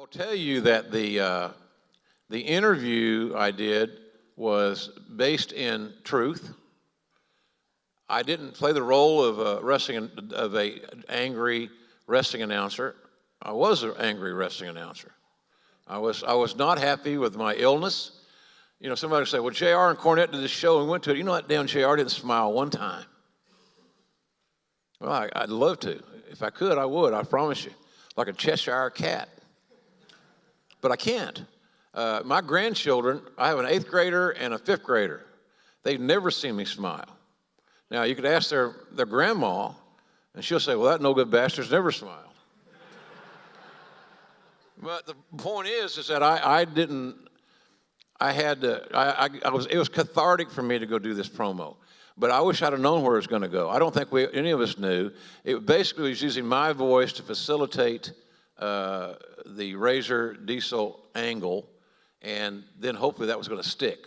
will tell you that the interview I did was based in truth. I didn't play the role of a angry wrestling announcer. I was an angry wrestling announcer. I was not happy with my illness. You know, somebody would say, well, JR and Cornette did this show and we went to it. You know what, damn JR didn't smile one time. Well, I'd love to. If I could, I would, I promise you. Like a Cheshire cat. But I can't. My grandchildren, I have an 8th grader and a 5th grader. They've never seen me smile. Now, you could ask their grandma, and she'll say, well, that no-good bastard's never smiled. But the point is that it was cathartic for me to go do this promo. But I wish I'd have known where it was going to go. I don't think any of us knew. It basically was using my voice to facilitate the Razor Diesel angle, and then hopefully that was going to stick.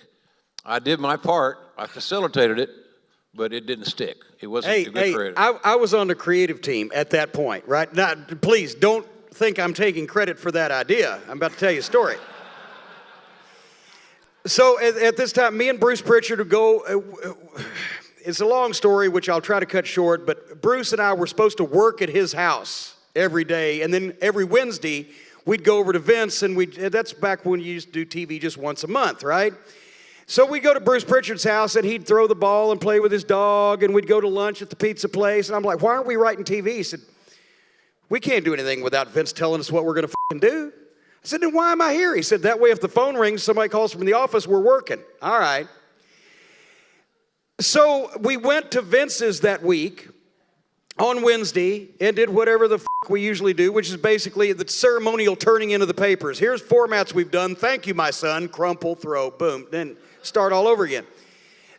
I did my part. I facilitated it, but it didn't stick. It wasn't good creative. I was on the creative team at that point, right? Now, please don't think I'm taking credit for that idea. I'm about to tell you a story. So at this time, me and Bruce Pritchard would go, it's a long story, which I'll try to cut short, but Bruce and I were supposed to work at his house every day, and then every Wednesday, we'd go over to Vince, and that's back when you used to do TV just once a month, right? So we'd go to Bruce Pritchard's house, and he'd throw the ball and play with his dog, and we'd go to lunch at the pizza place, and I'm like, why aren't we writing TV? He said, we can't do anything without Vince telling us what we're going to do. I said, then why am I here? He said, that way if the phone rings, somebody calls from the office, we're working. All right. So we went to Vince's that week on Wednesday and did whatever the we usually do, which is basically the ceremonial turning into the papers. Here's formats we've done. Thank you, my son. Crumple, throw, boom. Then start all over again.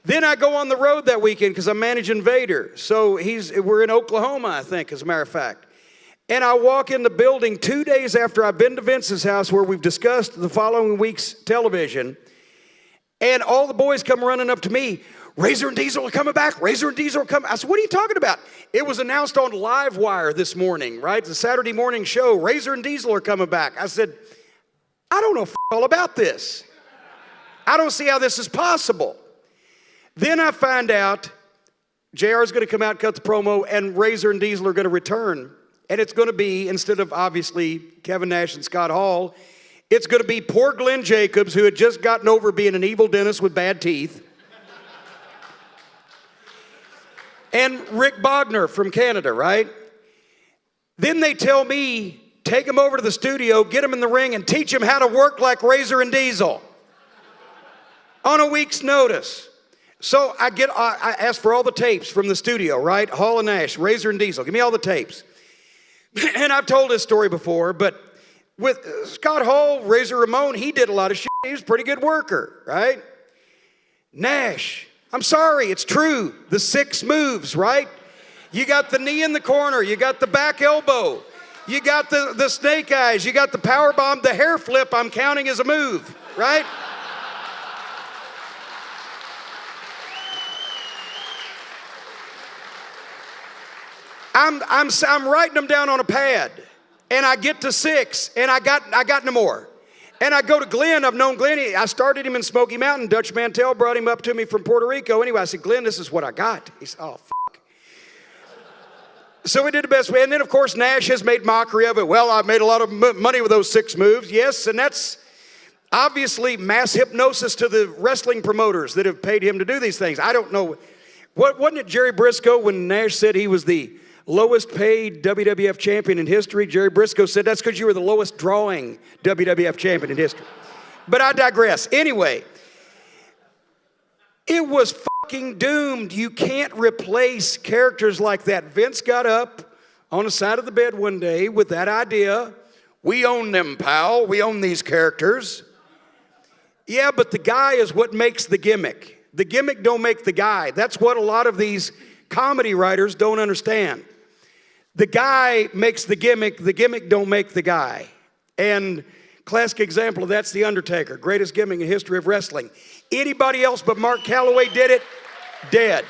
Then I go on the road that weekend because I'm managing Vader. So we're in Oklahoma, I think, as a matter of fact. And I walk in the building 2 days after I've been to Vince's house where we've discussed the following week's television. And all the boys come running up to me. Razor and Diesel are coming back. Razor and Diesel are coming. I said, what are you talking about? It was announced on Livewire this morning, right? The Saturday morning show. Razor and Diesel are coming back. I said, I don't know all about this. I don't see how this is possible. Then I find out JR is going to come out, cut the promo, and Razor and Diesel are going to return. And it's going to be, instead of obviously Kevin Nash and Scott Hall, it's going to be poor Glenn Jacobs, who had just gotten over being an evil dentist with bad teeth. And Rick Bogner from Canada, right? Then they tell me, take him over to the studio, get him in the ring, and teach him how to work like Razor and Diesel on a week's notice. So I asked for all the tapes from the studio, right? Hall and Nash, Razor and Diesel, give me all the tapes. And I've told this story before, but with Scott Hall, Razor Ramon, he did a lot of shit. He was a pretty good worker, right? Nash, I'm sorry, it's true. The 6 moves, right? You got the knee in the corner. You got the back elbow. You got the snake eyes. You got the power bomb. The hair flip I'm counting as a move, right? I'm writing them down on a pad, and I get to 6, and I got no more. And I go to Glenn. I've known Glenn. I started him in Smoky Mountain. Dutch Mantell brought him up to me from Puerto Rico. Anyway, I said, Glenn, this is what I got. He said, oh, fuck. So we did the best way. And then, of course, Nash has made mockery of it. Well, I've made a lot of money with those 6 moves. Yes, and that's obviously mass hypnosis to the wrestling promoters that have paid him to do these things. I don't know. Wasn't it Jerry Briscoe when Nash said he was the lowest paid WWF champion in history? Jerry Briscoe said that's because you were the lowest drawing WWF champion in history. But I digress. Anyway, it was fucking doomed. You can't replace characters like that. Vince got up on the side of the bed one day with that idea. We own them, pal. We own these characters. Yeah, but the guy is what makes the gimmick. The gimmick don't make the guy. That's what a lot of these comedy writers don't understand. The guy makes the gimmick don't make the guy. And classic example of that's The Undertaker, greatest gimmick in the history of wrestling. Anybody else but Mark Calloway did it, dead.